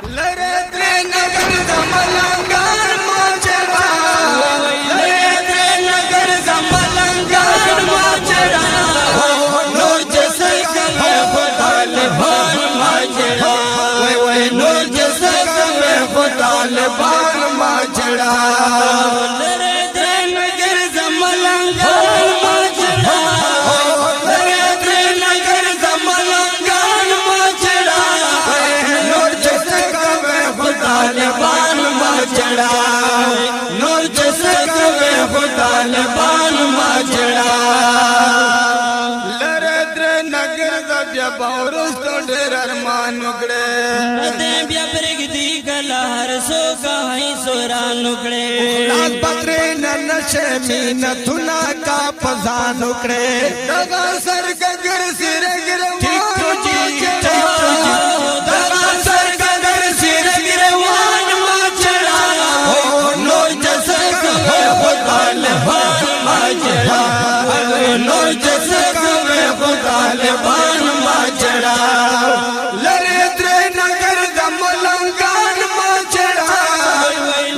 لره درې نګر زملنګان ماجرا لره درې نګر زملنګان ماجرا نور جسل کمه طالبان ماجرا وای نور جسل کمه طالبان ماجرا لره درې نګر زملنګان ماجرا لره درې نګر زملنګان ماجرا نور جسل کمه طالبان ماجرا نور جسل کمه طالبان ماجرا لره درې نګر د بیا باورستو ډېر ارمان وکړې دې بیا برګدي کلا هر سو کای سوران وکړې خلاص پترې نشه مینتونه کا پزان وکړې دغه سرګر سرګر دغه سرګر سرګر وان ما چړا نور جسر کوي طالبان ماجرا نور جسر کوي طالبان ماجرا لره درې نګر زملنګان ماجرا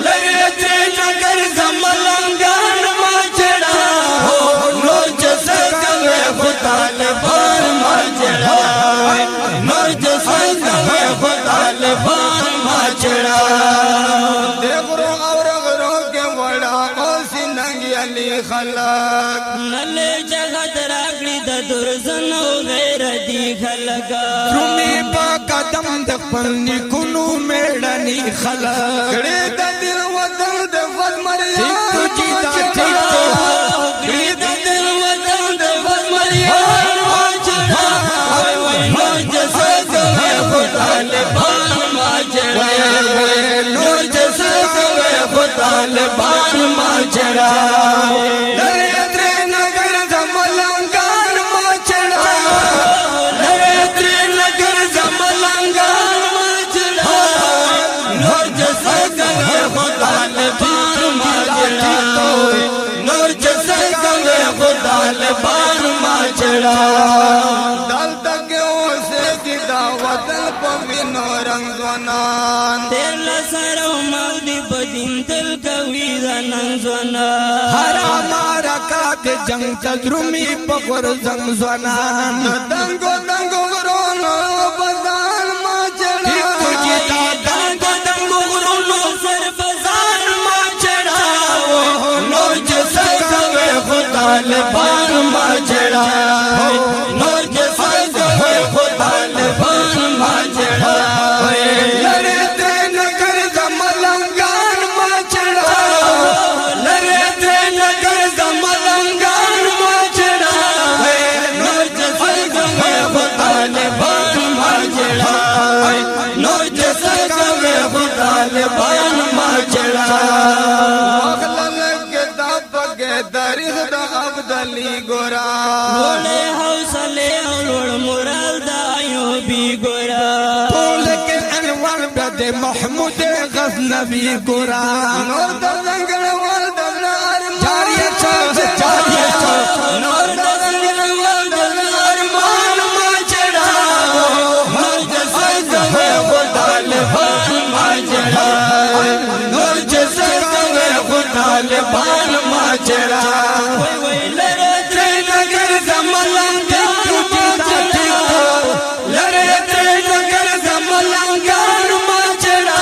لره درې نګر زملنګان ماجرا نور جسر کوي طالبان ماجرا نور جسر کوي طالبان ماجرا دغرو اور غرو کې وړا او سننګ علي خلق نل جگت راګړي د درزنو غیر دي خلګا رومي په قدم د خپل نیکونو میړني خلق کړي د دل وطن د فلمریا کړي د دل وطن د فلمریا نور جسر کوي طالبان ماجرا نور جسر کوي طالبان ماجرا لره درې نګر زملنګان ماجرا لره درې نګر زملنګان ماجرا نور جسر کوي طالبان ماجرا نور جسر کوي طالبان ماجرا دلته کې اوسه دي دا وطن په وینو رنگ ځوانان تل سره مال دی بدین تل کوي ځنن زنا حرام رکات جنگ تجرمی پخور زنگ ځوانان دنګو دنګو ورونو بازار ما چړا دنګو دنګو ورونو سر بازار ما چړا نور جسر کوي طالبان ما چړا نور جسر کوي طالبان ما چړا لره درې نګر زملنګان ما چړا لره درې نګر زملنګان ما چړا نور جسر کوي طالبان ما چړا نور جسر کوي طالبان ما چړا تاریخ د عبدالي ګورا وړه حوصله او لوړ مرال د ایوبي ګورا ټول کې انوار د محمود غزنوي ګورا نور د زنګل ول د جاریه جاریه نور د زنګل ول د ارمان ما چړا نور جسر کوي طالبان ما چړا نور جسر کوي طالبان ما چړا وای لره درې نګر زملنګان ماجرا لره درې نګر زملنګان ماجرا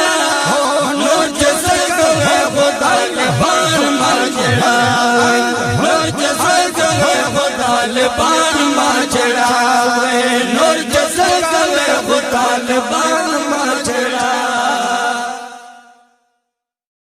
نور جسر کوي طالبان ماجرا نور جسر کوي طالبان ماجرا نور جسر کوي